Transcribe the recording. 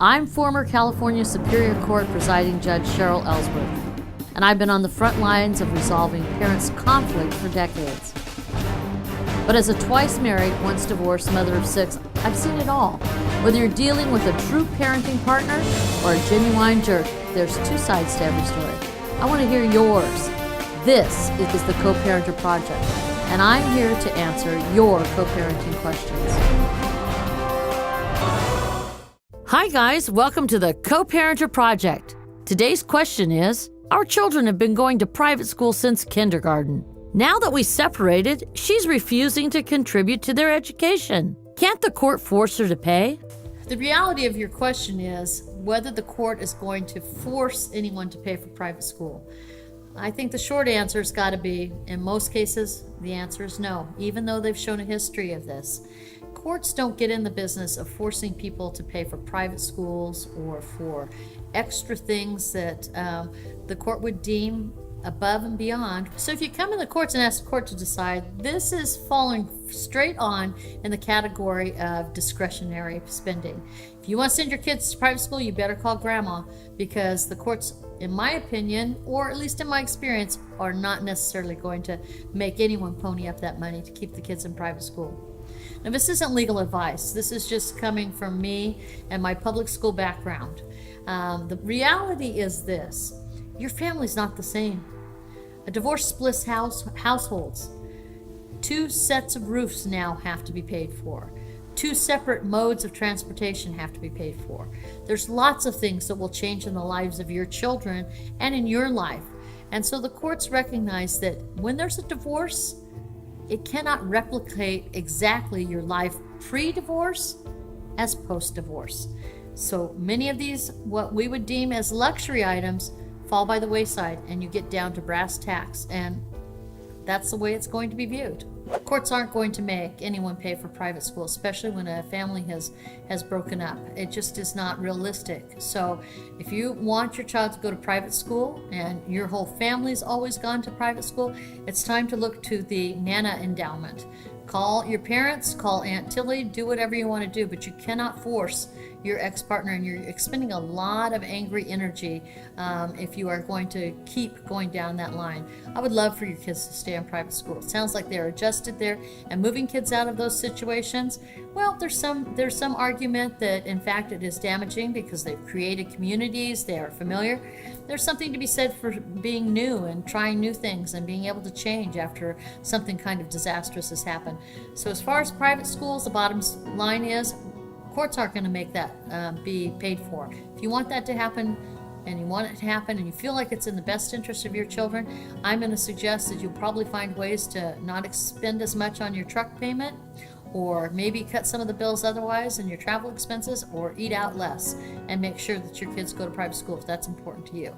I'm former California Superior Court presiding judge Cheryl Ellsworth, and I've been on the front lines of resolving parents' conflict for decades. But as a twice married, once divorced mother of 6, I've seen it all. Whether you're dealing with a true parenting partner or a genuine jerk, there's two sides to every story. I want to hear yours. This is the coParenter Project, and I'm here to answer your coParenting questions. Hi guys, welcome to the coParenter Project. Today's question is, our children have been going to private school since kindergarten. Now that we separated, she's refusing to contribute to their education. Can't the court force her to pay? The reality of your question is whether the court is going to force anyone to pay for private school. I think the short answer has got to be, in most cases, the answer is no, even though they've shown a history of this. Courts don't get in the business of forcing people to pay for private schools or for extra things that the court would deem above and beyond. So if you come in the courts and ask the court to decide, this is falling straight on in the category of discretionary spending. If you want to send your kids to private school, you better call grandma, because the courts, in my opinion, or at least in my experience, are not necessarily going to make anyone pony up that money to keep the kids in private school. Now, this isn't legal advice. This is just coming from me and my public school background. The reality is this: your family's not the same. A divorce splits households. 2 sets of roofs now have to be paid for. 2 separate modes of transportation have to be paid for. There's lots of things that will change in the lives of your children and in your life. And so the courts recognize that when there's a divorce, it cannot replicate exactly your life pre-divorce as post-divorce. So many of these, what we would deem as luxury items, fall by the wayside, and you get down to brass tacks, and that's the way it's going to be viewed. Courts aren't going to make anyone pay for private school, especially when a family has broken up. It just is not realistic. So if you want your child to go to private school and your whole family's always gone to private school, it's time to look to the Nana endowment. Call your parents, call Aunt Tilly, do whatever you want to do, but you cannot force your ex-partner, and you're expending a lot of angry energy if you are going to keep going down that line. I would love for your kids to stay in private school. It sounds like they're adjusted there, and moving kids out of those situations, well, there's some argument that in fact it is damaging because they've created communities, they are familiar. There's something to be said for being new and trying new things and being able to change after something kind of disastrous has happened. So as far as private schools, the bottom line is courts aren't going to make that be paid for. If you want that to happen, and you want it to happen, and you feel like it's in the best interest of your children, I'm going to suggest that you'll probably find ways to not expend as much on your truck payment, or maybe cut some of the bills otherwise in your travel expenses, or eat out less, and make sure that your kids go to private school if that's important to you.